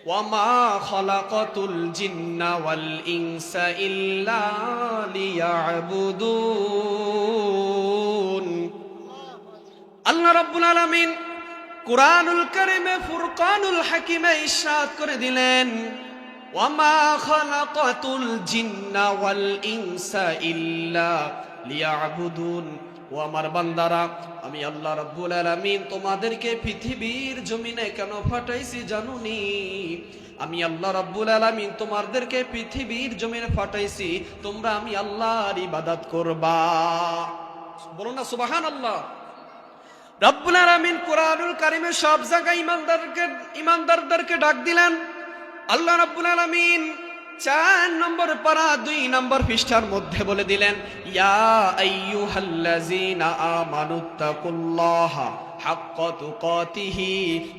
ওয়ামা খালাকাতুল জিন্না ওয়াল ইনসা ইল্লা লিয়াবুদুন। আল্লাহ রাব্বুল আলামিন কুরআনুল কারীমে ফুরকানুল হাকিমে ইরশাদ করে দিলেন, ওয়ামা খালাকাতুল জিন্না ওয়াল ইনসা ইল্লা লিয়াবুদুন। ও আমার বান্দারা, আমি আল্লাহ রাব্বুল আলামিন তোমাদেরকে পৃথিবীর জমিনে কেন পাঠাইছি জানুনি? আমি আল্লাহ রাব্বুল আলামিন তোমাদেরকে পৃথিবীর জমিনে পাঠাইছি তোমরা আমি আল্লাহর ইবাদত করবা। বলুন না সুবহানাল্লাহ। রব্বুল আলামিন কুরআনুল কারীমে সব জায়গায় ইমানদারদেরকে ডাক দিলেন। আল্লাহ রাব্বুল আলামিন 4 নম্বর পারা 2 নম্বর পৃষ্ঠার মধ্যে বলে দিলেন, ইয়া আইয়ুহাল্লাযীনা আমানুত্তাকুল্লাহা হাক্কা তুকাতিহি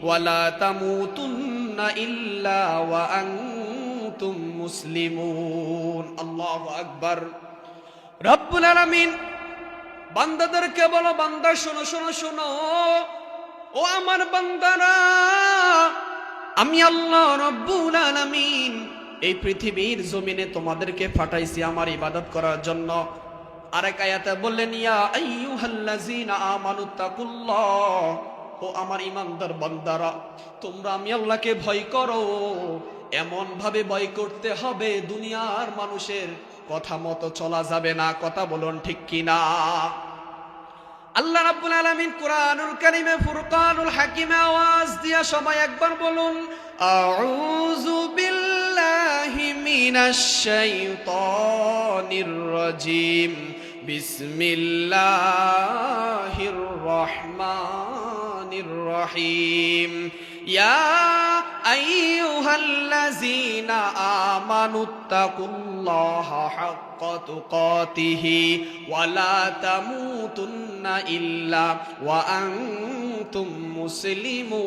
ওয়া লা তামুতুন্না ইল্লা ওয়া আনতুম মুসলিমুন। আল্লাহু আকবার। রব্বুল আলামিন বান্দাদেরকে বলো, বান্দা শোনো শোনো শোনো, ও আমার বান্দারা, আমি আল্লাহ রাব্বুল আলামিন এই পৃথিবীর জমিনে তোমাদেরকে পাঠাইছি আমার ইবাদত করার জন্য। আরেক আয়াতে বললেন, ইয়া আইয়ুহাল্লাযীনা আমানুত্তাকুল্লাহ, ও আমার ঈমানদার বান্দারা, তোমরা আমি আল্লাহকে ভয় করো। এমন ভাবে ভয় করতে হবে দুনিয়ার মানুষের কথা মতো চলা যাবে না। কথা বলুন ঠিক কিনা? আল্লাহ রাব্বুল আলামিন কুরআনুল কারীমে ফুরকানুল হাকিমে আওয়াজ দিয়া সবাই একবার বলুন, আউযু বিল্লাহি মিনাশ শাইতানির রাজীম, বিসমিল্লাহির রহমানির রহিম। ইয়া আইয়ুহাল্লাযীনা আমানুত্তাকুল্লাহা হাক্কা তুকাতিহি ওয়া লা তামুতুন্না ইল্লা ওয়া আনতুম মুসলিমুন।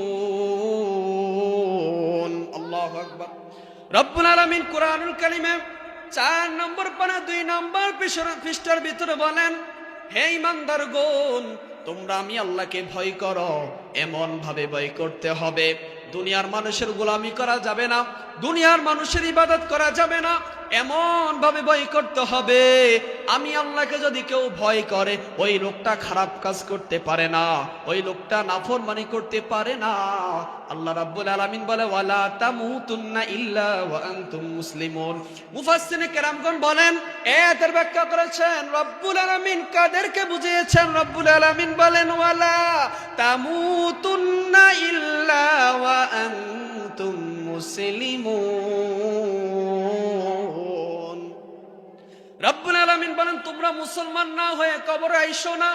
আল্লাহু আকবার। রব্বুল আলামিন কুরআনুল কারীমে 4 নম্বর পারা 2 নম্বর পৃষ্ঠার ভিতরে বলেন, হে ঈমানদারগণ, তোমরা আমি আল্লাহকে ভয় করো। এমন ভাবে ভয় করতে হবে দুনিয়ার মানুষের গোলামি করা যাবে না, দুনিয়ার মানুষের ইবাদত করা যাবে না। এমন ভাবে ভয় করতে হবে আমি আল্লাহকে যদি কেউ ভয় করে ওই লোকটা খারাপ কাজ করতে পারে না, ওই লোকটা নাফরমানি করতে পারে না। আল্লাহ রাব্বুল আলামিন বলে, ওয়ালা তামুতুন্না ইল্লা ওয়া আনতুম মুসলিমুন। মুফাসসিরিনে কেরামগণ বলেন, এর ব্যাখ্যা করেছেন রব্বুল আলামিন কাদেরকে বুঝিয়েছেন। রব্বুল আলামিন বলেন, ওয়ালা তামুতুন্না ইল্লা ওয়া আনতুম মুসলিমুন। রব্বুল আলামিন বলেন, তোমরা মুসলমান না হয়ে কবরে আইসো না,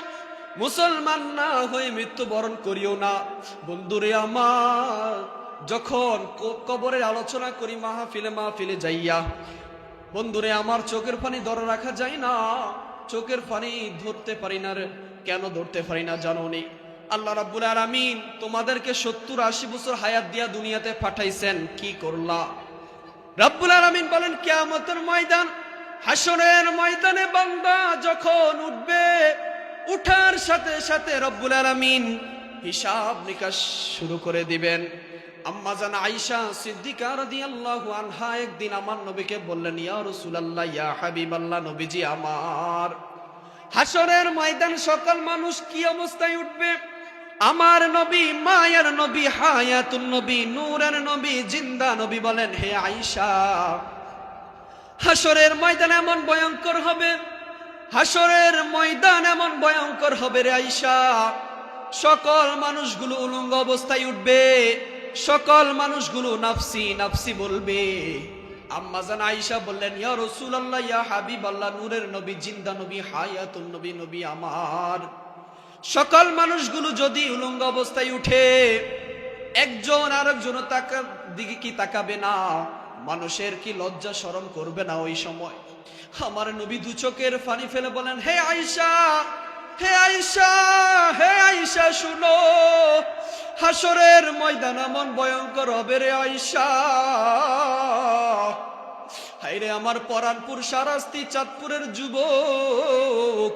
মুসলমান না হয়ে মৃত্যুবরণ করিও না। বন্ধুরে আমার, যখন কবরের আলোচনা করি মাহফিলে যাইয়া, বন্ধুরে আমার চোখের পানি ধরে রাখা যায় না, চোখের পানি ধরতে পারি না। কেন ধরতে পারি না জানো নি? আল্লাহ রাব্বুল আলামিন তোমাদেরকে 70-80 বছর হায়াত দিয়া দুনিয়াতে পাঠাইছেন, কি করলা? রাব্বুল আলামিন বলেন, কিয়ামতের ময়দান, হাসরের ময়দানে বান্দা যখন উঠবে, উঠার সাথে সাথে রব্বুল আলামিন হিসাব নিকাশ শুরু করে দিবেন। আম্মা জান আয়েশা সিদ্দিকা রাদিয়াল্লাহু আনহা একদিন আমার নবীকে বললেন, ইয়া রাসূলুল্লাহ, ইয়া হাবিবাল্লাহ, নবীজি আমার, হাসরের ময়দান সকল মানুষ কি অবস্থায় উঠবে? আমার নবী, মায়ার নবী, হায়াতুন নবী, নূরের নবী, জিন্দা নবী বলেন, হে আয়েশা, হাসরের ময়দান এমন ভয়ঙ্কর হবে, হাসরের ময়দান এমন ভয়ঙ্কর হবে রে আয়েশা, সকল মানুষগুলো উলঙ্গ অবস্থায় উঠবে, সকল মানুষগুলো নাফসি নাফসি বলবে। আম্মা জান আয়েশা বললেন, ইয়া রাসূলুল্লাহ, ইয়া হাবিবাল্লাহ, নূরের নবী, জিন্দা নবী, হায়াতুন নবী, নবী আমার, সকল মানুষগুলো যদি উলঙ্গ অবস্থায় উঠে, একজন আরেকজন তাকার দিকে কি তাকাবে না? মানুষের কি লজ্জা শরম করবে না ওই সময়? আমার নবী দু চোখের পানি ফেলে বলেন, হে আয়েশা, হে আয়েশা, হে আয়েশা, শুনো, হাসরের ময়দান এমন ভয়ঙ্কর হবে রে আয়েশা। হায়রে আমার পরানপুর সারাস্তি চাঁদপুরের যুবক,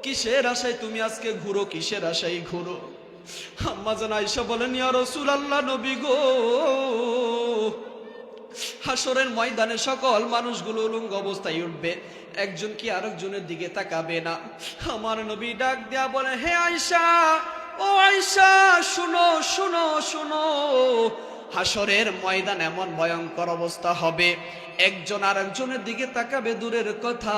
কিসের আশায় তুমি আজকে ঘুরো, কিসের আশায় ঘুরো? আম্মা জান আয়েশা বলেন, ইয়া রাসূলুল্লাহ, নবী গো, হাসরের ময়দানে সকল মানুষগুলো উলঙ্গ অবস্থায় উঠবে, একজন কি আরেকজনের দিকে তাকাবে না। আমার নবী ডাক দেয়া বলে, হে আয়েশা, ও আয়েশা, শুনো শুনো শুনো, হাসরের ময়দান এমন ভয়ঙ্কর অবস্থা হবে, একজন আরেকজনের দিকে তাকাবে দূরের কথা,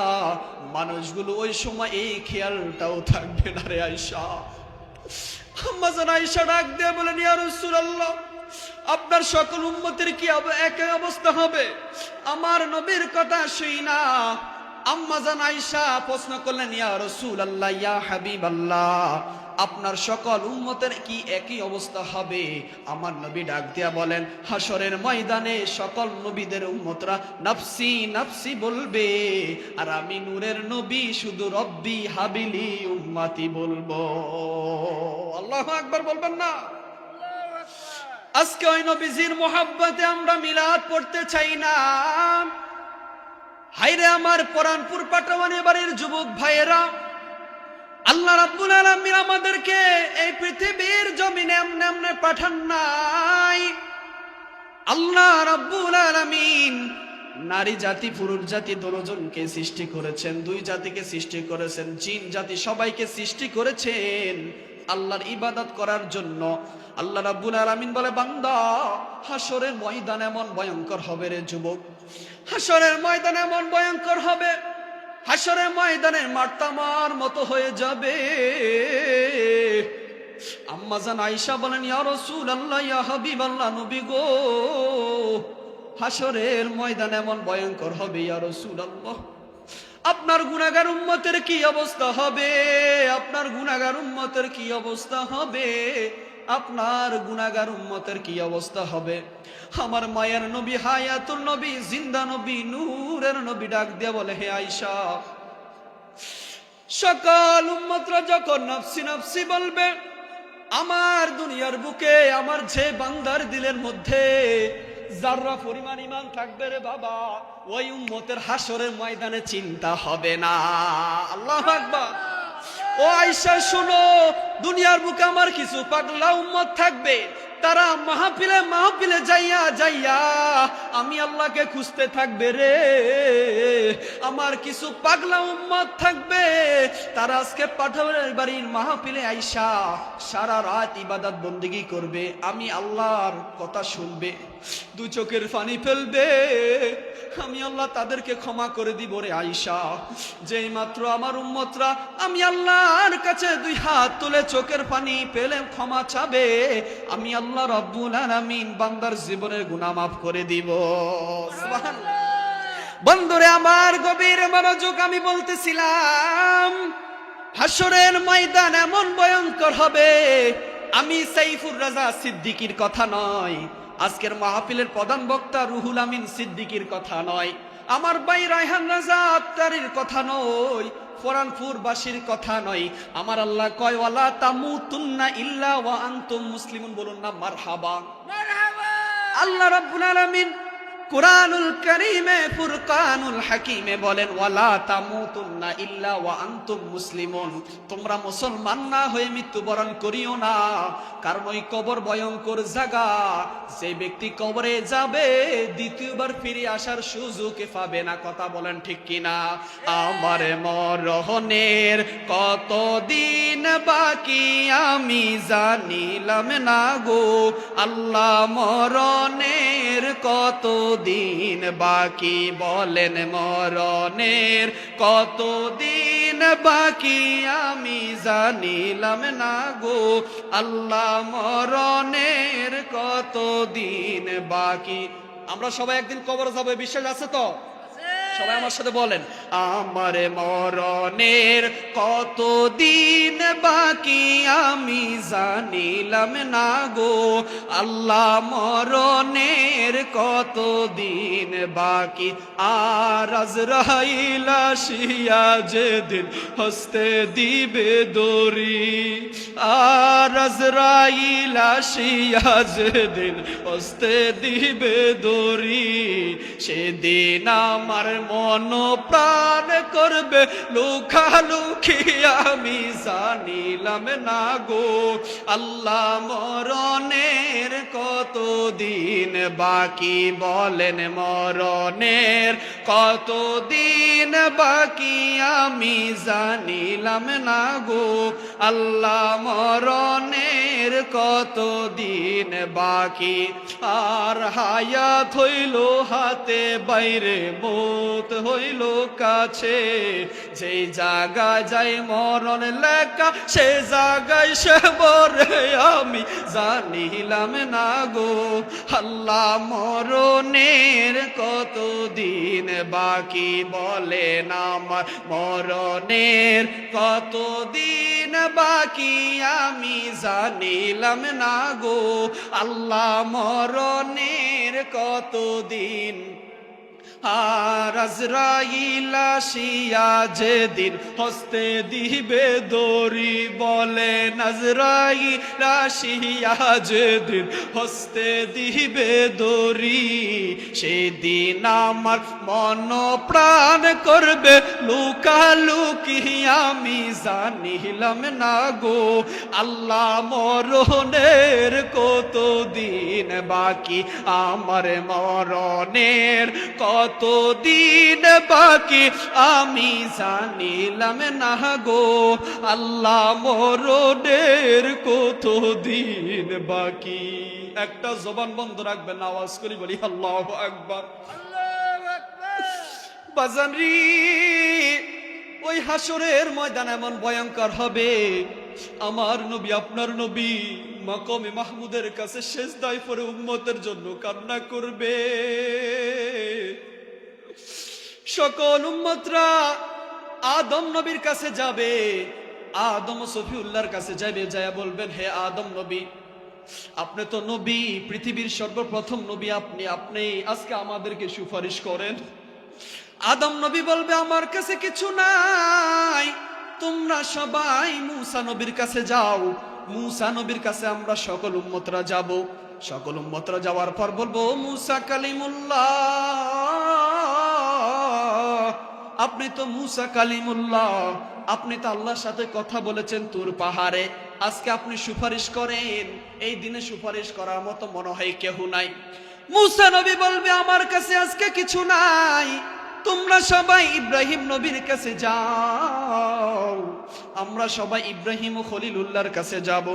মানুষগুলো ওই সময় এই খেয়ালটাও থাকবে না রে আয়েশা। আম্মা জান আয়েশা ডাক দিয়ে বলেন, ইয়া রাসূলুল্লাহ, আপনার সকল উম্মতের কি একই অবস্থা হবে? আমার নবীর কথা শুই না আম্মা জান আয়েশা প্রশ্ন করলেন, ইয়া রাসূলুল্লাহ, ইয়া হাবিবাল্লাহ, আপনার সকল উম্মতের কি একই অবস্থা হবে? আমার নবী ডাক দিয়া বলেন, হাসরের ময়দানে সকল নবীদের উম্মতরা নাফসি নাফসি বলবে, আর আমি নূরের নবী শুধু রব্বি হাবিলি উম্মতি বলবো। আল্লাহু আকবার বলবেন না? আজকে ওই নবীজির মোহাব্বতে আমরা মিলাদ পড়তে চাই না। হায়রে আমার পরানপুর পাটাওয়ানি বাড়ির যুবক ভাইয়েরা, আল্লাহ রাব্বুল আলামিন আমাদেরকে এই পৃথিবীর জমিনে এমনে এমনে পাঠান নাই। আল্লাহ রাব্বুল আলামিন নারী জাতি পুরুষ জাতি দুজনকে সৃষ্টি করেছেন, দুই জাতিকে সৃষ্টি করেছেন, জিন জাতি সবাইকে সৃষ্টি করেছেন আল্লাহর ইবাদত করার জন্য। আল্লাহ রাব্বুল আলামিন বলে, বান্দা, হাসরের ময়দান এমন ভয়ঙ্কর হবে রে যুবক, হাসরের ময়দান এমন ভয়ঙ্কর হবে, হাসরের ময়দানে মারতামার মতো হয়ে যাবে। আম্মা জান আয়েশা বলেন, ইয়া রাসূলুল্লাহ, ইয়া হাবিবাল্লাহ, নবী গো, হাসরের ময়দান এমন ভয়ঙ্কর হবে ইয়া রাসূলুল্লাহ, আপনার গুনাহগার উম্মতের কি অবস্থা হবে? আপনার গুনাহগার উম্মতের কি অবস্থা হবে? আপনার গুনাহগার উম্মতের কি অবস্থা হবে? আমার মায়ের নবী, হায়াতুল নবী, জিন্দা নবী, নূরের নবী ডাক দিয়া বলে, হে আয়েশা, সকল উম্মতরা যখন নাফসি নাফসি বলবে, আমার দুনিয়ার বুকে আমার যে বান্দার দিলের মধ্যে যাররা পরিমাণ ঈমান থাকবে রে বাবা, ওই উম্মতের হাসরের ময়দানে চিন্তা হবে না। আল্লাহু আকবার। ও আয়েশা শুনো, দুনিয়ার বুকে আমার কিছু পাগলা উম্মত থাকবে, তারা মাহফিলে মাহফিলে যাইয়া যাইয়া আমি আল্লাহকে খুঁজতে থাকবে রে। আমার কিছু পাগলা উম্মত থাকবে, তারা আজকে পাঠানের বাড়ির মাহফিলে আইসা সারা রাত ইবাদত বন্দেগী করবে, আমি আল্লাহর কথা শুনবে, দু চোখের পানি ফেলবে, আমি আল্লাহ তাদেরকে ক্ষমা করে দিব রে আয়েশা। যেই মাত্র আমার উম্মতরা আমি আল্লাহর কাছে দুই হাত তুলে চোখের পানি পেলে ক্ষমা চাবে, আমি আল্লাহ রাব্বুল আলামিন বান্দার জীবনের গুনাহ মাফ করে দিব। সুবহানাল্লাহ। বন্ধুরে আমার, গভীর মনোযোগ, আমি বলতেছিলাম হাসরের ময়দান এমন ভয়ঙ্কর হবে। আমি সাইফুর রাজা সিদ্দিকীর কথা নয়, আজকের মাহফিলের প্রধান বক্তা রুহুল আমিন সিদ্দিকীর কথা নয়, আমার ভাই রায়হান রাজা আত্তারির কথা নয়, ফরানপুর বাসীর কথা নয়। আমার আল্লাহ কয়, ওয়ালা তামুতুন্না ইল্লা ওয়া আনতুম মুসলিমুন। বলুন না মারহাবা, মারহাবা। আল্লাহ রাব্বুল আলামিন কুরআনুল কারীমে ফুরকানুল হাকিমে বলেন, ওয়ালা তামুতুন্না ইল্লা ওয়া আনতুম মুসলিমুন, তোমরা মুসলমান না হয়ে মৃত্যুবরণ করিও না, কারণ ওই কবর ভয়ঙ্কর জায়গা, যে ব্যক্তি কবরে যাবে দ্বিতীয়বার ফিরে আসার সুযোগ পাবে না। কথা বলেন ঠিক কিনা? আমার মরণের কতদিন বাকি আমি জানিলাম না গো, আল্লাহ মরণের কতদিন বাকি, বলেন মরণের কতদিন বাকি আমি জানিলাম না গো, আল্লাহ মরণের কতদিন বাকি। আমরা সবাই একদিন কবর যাবে, বিশ্বাস আছে তো? সবাই আমার সাথে বলেন, আমার মরণের কতদিন বাকি আমি জানিলাম না গো, আল্লাহ মরণের কতদিন বাকি। আর আজরাইল আসিয়া যেদিন হস্তে দিবে দড়ি, আর আজরাইল আসিয়া যেদিন হস্তে দিবে দড়ি, সেদিন আমার মন প্রাণ করবে লুকালুকি আমি জানিলাম না গো আল্লাহ মরণের কতদিন বাকি বলেন মরণের কতদিন বাকি আমি জানিলাম না গো আল্লাহ মরণের কতদিন বাকি আর হায়াত হইল হাতে বাইরে মৌত হইল কাছে যেই জায়গায় যাই মরণ লেখা সে জায়গায় সে বরে আমি জানিলাম না গো আল্লাহ মরণের কতদিন বাকি বলেন আমার মরণের কতদিন বাকি আমি জানিলাম না গো আল্লাহ মরণের কতদিন আর আজরাইল আসিয়া যেদিন হস্তে দিবে দড়ি বলেন আজরাইল আসিয়া যেদিন হস্তে দিবে দড়ি সেদিন আমার মন প্রাণ করবে লুকালুকি আমি জানিলাম না গো আল্লাহ মরণের কতদিন বাকি আমার মরণের কতদিন বাকি আমি জানিলাম না গো আল্লাহ মরণের কতদিন বাকি একটা জবান বন্ধ রাখবেন আওয়াজ করি বলি আল্লাহু আকবার বাজানরি ওই হাসরের ময়দান এমন ভয়ঙ্কর হবে আমার নবী আপনার নবী মাকামে মাহমুদের কাছে সেজদায় পড়ে উম্মতের জন্য কান্না করবে সকল উম্মতরা আদম নবীর কাছে যাবে আদম সফিউল্লাহর কাছে যাবে যায় বলবেন হে আদম নবী আপনি তো নবী পৃথিবীর সর্বপ্রথম নবী আপনি আজকে আমাদেরকে সুপারিশ করেন আদম নবী বলবে আমার কাছে কিছু নাই তোমরা সবাই মূসা নবীর কাছে যাও মূসা নবীর কাছে আমরা সকল উম্মতরা যাব সকল উম্মতরা যাওয়ার পর বলবো মূসা কালিমুল্লাহ আপনি তো মূসা কালিমুল্লাহ আপনি তো আল্লাহর সাথে কথা বলেছেন তুর পাহাড়ে আজকে আপনি সুপারিশ করেন এই দিনে সুপারিশ করার মতো মনে হয় কেউ নাই মূসা নবী বলবে আমার কাছে আজকে কিছু নাই তোমরা সবাই ইব্রাহিম নবীর কাছে যাও আমরা সবাই ইব্রাহিম ও খলিলুল্লাহর কাছে যাব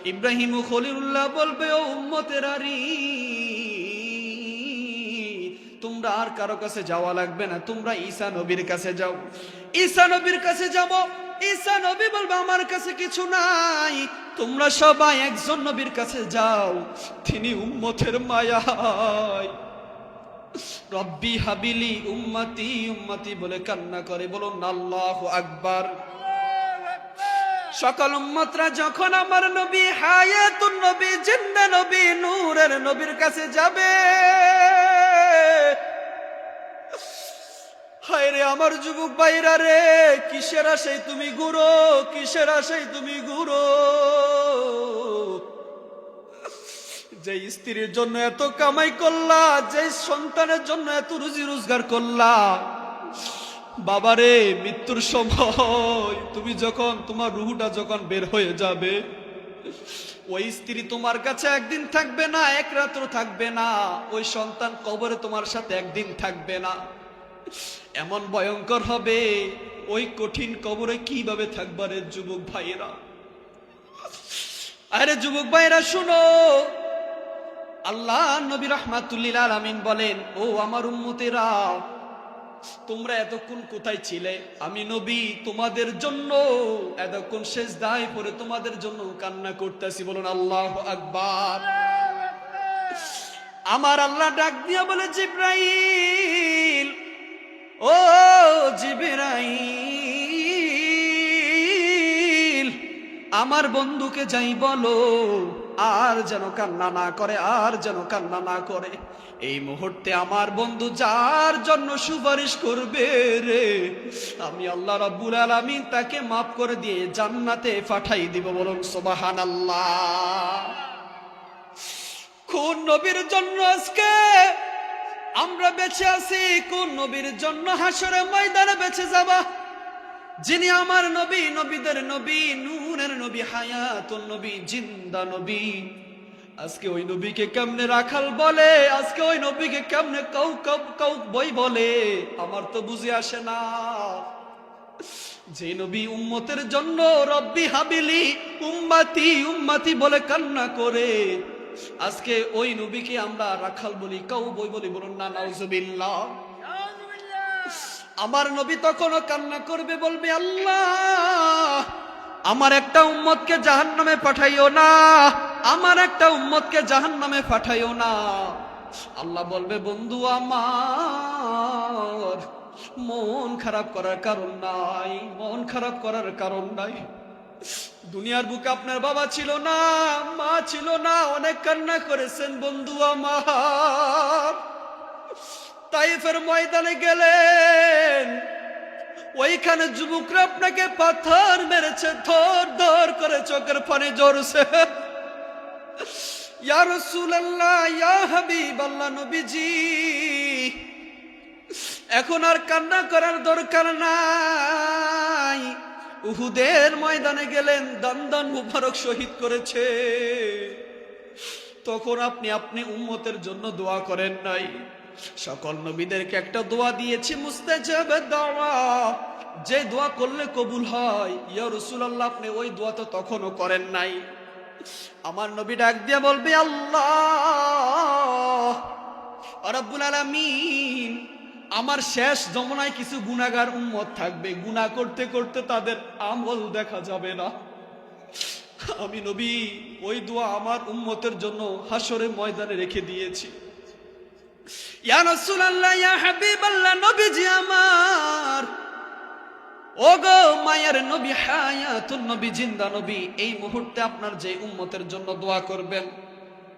ইব্রাহিম ও খলিলুল্লাহ বলবে ও উম্মতেরারি তোমরা আর কারো কাছে যাওয়া লাগবে না তোমরা ঈসা নবীর কাছে যাও ঈসা নবীর কাছে যাব ঈসা নবী বলবে আমার কাছে কিছু নাই তোমরা সবাই একজন নবীর কাছে যাও তিনি উম্মতের মায়ায় রব্বি হাবিলি উম্মতি উম্মতি বলে কান্না করে বলুন আল্লাহু আকবার সকল উম্মতরা যখন আমার নবী হায়াতুন নবী জিন্দা নবী নূরের নবীর কাছে যাবে হায় রে আমার যুবক ভাইরা রে কিসের আশায় তুমি ঘুরো কিসের আশায় তুমি ঘুরো যে স্ত্রীর জন্য এত কামাই করলা যে সন্তানের জন্য এত রুজি রোজগার করলা বাবারে মৃত্যুর সময় তুমি যখন তোমার রুহটা যখন বের হয়ে যাবে ওই স্ত্রী তোমার কাছে একদিন থাকবে না এক রাত্র থাকবে না ওই সন্তান কবরে তোমার সাথে একদিন থাকবে না এমন ভয়ঙ্কর হবে ওই কঠিন কবরে কিভাবে থাকবে রে যুবক ভাইরা আরে যুবক ভাইরা শুনো আল্লাহ নবী রাহমাতুল্লিল আলামিন বলেন ও আমার উম্মতেরা তোমরা এতক্ষণ কোথায় ছিলে আমি নবী তোমাদের জন্য এতক্ষণ সেজদায় পড়ে তোমাদের জন্য কান্না করতেছি বলুন আল্লাহু আকবার আমার আল্লাহ ডাক দিয়া বলে জিবরাইল ও জিবরাইল আমার বন্ধুকে যাই বলো আর যেন কান্না না করে আর যেন কান্না না করে এই মুহূর্তে আমার বন্ধু যার জন্য সুপারিশ করবে রে আমি আল্লাহ রাব্বুল আলামিন তাকে মাফ করে দিয়ে জান্নাতে পাঠাই দিব বলুন সুবহানাল্লাহ কোন নবীর জন্য আজকে আমরা বেঁচে আছি কোন নবীর জন্য হাসরে ময়দানে বেঁচে যাবা? যিনি আমার নবী, নবীদের নবী, নূরের নবী, হায়াতুন নবী, জিন্দা নবী। আজকে ওই নবীকে কেমনে রাখাল বলে, আজকে ওই নবীকে কেমনে কাউ বই বলে, আমার তো বুঝে আসে না। যে নবী উম্মতের জন্য রব্বি হাবিলি উম্মতি উম্মতি বলে কান্না করে, আজকে ওই নবীকে আমরা রাখাল বলি, কাউ বই বলি, বলুন না নাউজুবিল্লাহ। আমার নবী তখনও কান্না করবে, বলবে আল্লাহ আমার একটা উম্মতকে জাহান্নামে পাঠাইও না, আমার একটা উম্মতকে জাহান্নামে পাঠাইও না। আল্লাহ বলবে বন্ধু আমার মন খারাপ করার কারণ নাই, মন খারাপ করার কারণ নাই। দুনিয়ার বুকে আপনার বাবা ছিল না, মা ছিল না, অনেক কান্না করেছেন বন্ধু আমার। তাইফের ময়দানে গেলেন, ওইখানে যুবকরা আপনাকে পাথর মেরেছে, ধর ধর করে চোখের পানি ঝরছে। ইয়া রাসূলুল্লাহ, ইয়া হাবিবাল্লাহ, নবীজি এখন আর কান্না করার দরকার নাই। উহুদের ময়দানে গেলেন, দন্দন মুবারক শহীদ করেছে, তখন আপনি উম্মতের জন্য দোয়া করেন নাই। সকল নবীদেরকে একটা দোয়া দিয়েছি, মুস্তাজাবের দোয়া, যে দোয়া করলে কবুল হয়। ইয়া রাসূলুল্লাহ, আপনি ওই দোয়া তো তখনও করেন নাই। আমার নবী ডাক দিয়ে বলবে আল্লাহ রাব্বুল আলামিন, আমার শেষ জমানায় কিছু গুনাহগার উম্মত থাকবে, গুনাহ করতে করতে তাদের আমল দেখা যাবে না। আমি নবী ওই দোয়া আমার উম্মতের জন্য হাসরে ময়দানে রেখে দিয়েছি। ইয়া রাসূলুল্লাহ, ইয়া হাবিবাল্লাহ, নবীজি আমার, ওগো মায়ের নবী, হায়াতুন নবী, জিন্দা নবী, এই মুহূর্তে আপনার যে উম্মতের জন্য দোয়া করবেন,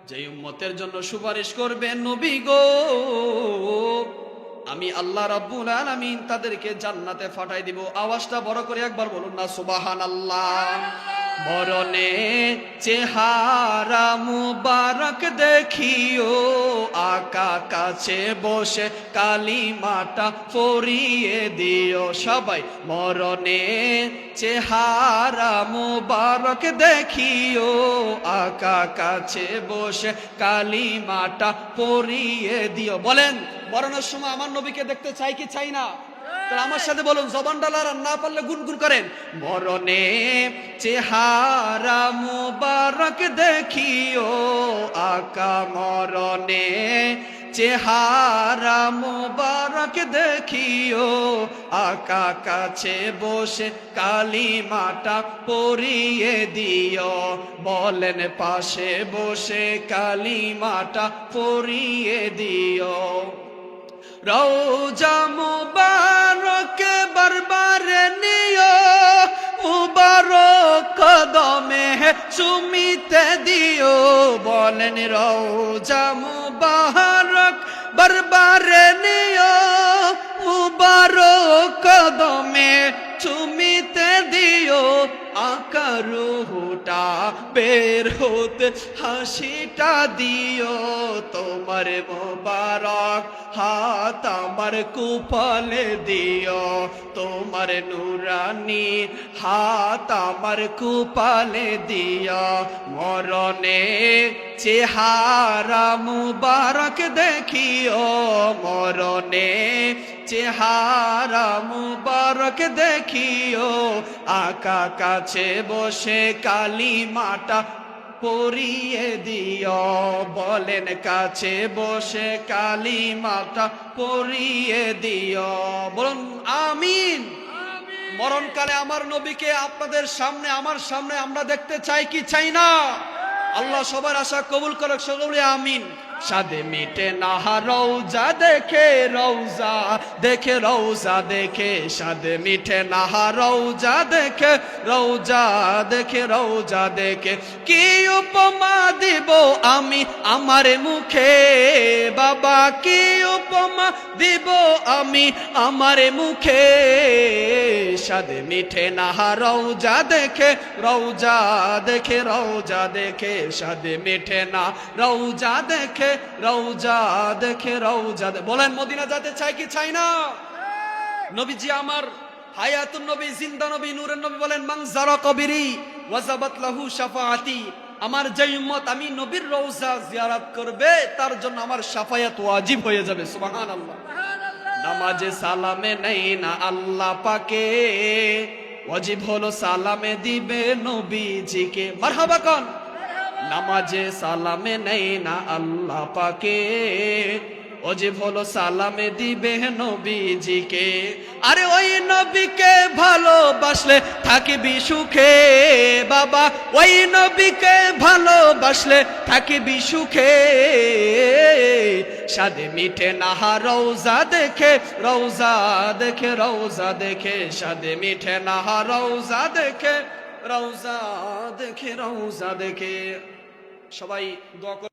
যে উম্মতের জন্য সুপারিশ করবেন, নবী গো আমি আল্লাহ রাব্বুল আলামিন তাদেরকে জান্নাতে পাঠাই দিব। আওয়াজটা বড় করে একবার বলুন না সুবহানাল্লাহ। মরণে চেহারা মুবারক দেখিও, আকা কাছে বসে কালিমাটা পড়িয়ে দিও। সবাই মরণে চেহারা মুবারক দেখিও, আকা কাছে বসে কালিমাটা পড়িয়ে দিও। বলেন মরণের সময় আমার নবীকে দেখতে চাই কি চাই না? তাহলে আমার সাথে বলুন, জবান ডালার না পারলে গুনগুন করেন। মরণে চেহারা মুবারক দেখিও, আকা মরণে চেহারা মুবারক দেখিও, আকা কাছে বসে কালিমাটা পড়িয়ে দিও। বলেন পাশে বসে কালিমাটা পড়িয়ে দিও। রওজা মুবারক বারবার নিও, মুবারক কদমে চুমিতে দিও। বলেন রওজা মুবারক বারবার নিও, মুবারক কদমে চুমিতে দিও। আকা রুহটা বের হতে হাসিটা দিও, তোমার মুবারক হাত আমার কুপালে দিও, তোমার নুরানি হাত আমার কুপালে দিও। মরণে চেহারা মুবারক দেখিও, মরণে চেহারা মুবারক দেখিও, আকা কাছে বসে কালিমাটা পড়িয়ে দিও। বলেন কাছে বসে কালিমাটা পড়িয়ে দিও। বলুন আমিন। মরণকালে আমার নবীকে আপনাদের সামনে, আমার সামনে আমরা দেখতে চাই কি চাই না? আল্লাহ সবার আশা কবুল করুক, সকলে আমিন। সাদে মিটে না রওজা দেখে, রওজা দেখে, রওজা দেখে, সাদে মিটে না রওজা দেখে, রওজা দেখে, রওজা দেখে। কি উপমা দিব আমি আমার মুখে বাবা, কি উপমা দিব আমি আমার মুখে। সাদে মিঠে না রওজা দেখে, রওজা দেখে, রওজা দেখে, সাদে মিঠে না রওজা দেখে, রওজা দেখে রওজা বলেন মদিনা যেতে চাই কি চাই না? নবীজি আমার হায়াতুন নবী, জিন্দা নবী, নূরের নবী বলেন মান যারা কবরি ওয়াজাবাত লাহু শাফাআতি, আমার যে উম্মত আমি নবীর রওজা জিয়ারত করবে তার জন্য আমার শাফায়াত ওয়াজিব হয়ে যাবে। সুবহানাল্লাহ। নামাজে সালামে নেই না আল্লাহ পাকে, ওয়াজিব হলো সালামে দিবে নবীজিকে। মারহাবা কোন? নামাজে সালামে নেই না আল্লাহ পাকে, ওয়াজিব হলো সালামে দিবে নবীজিকে। আরে ওই নবীকে ভালোবাসলে থাকিবি সুখে বাবা, ওই নবীকে ভালোবাসলে থাকিবি সুখে। সাদে মিঠে না রওজা দেখে রওজা দেখে রওজা দেখে, সাদে মিঠে না রওজা দেখে রওজা দেখে রওজা দেখে। সবাই দোয়া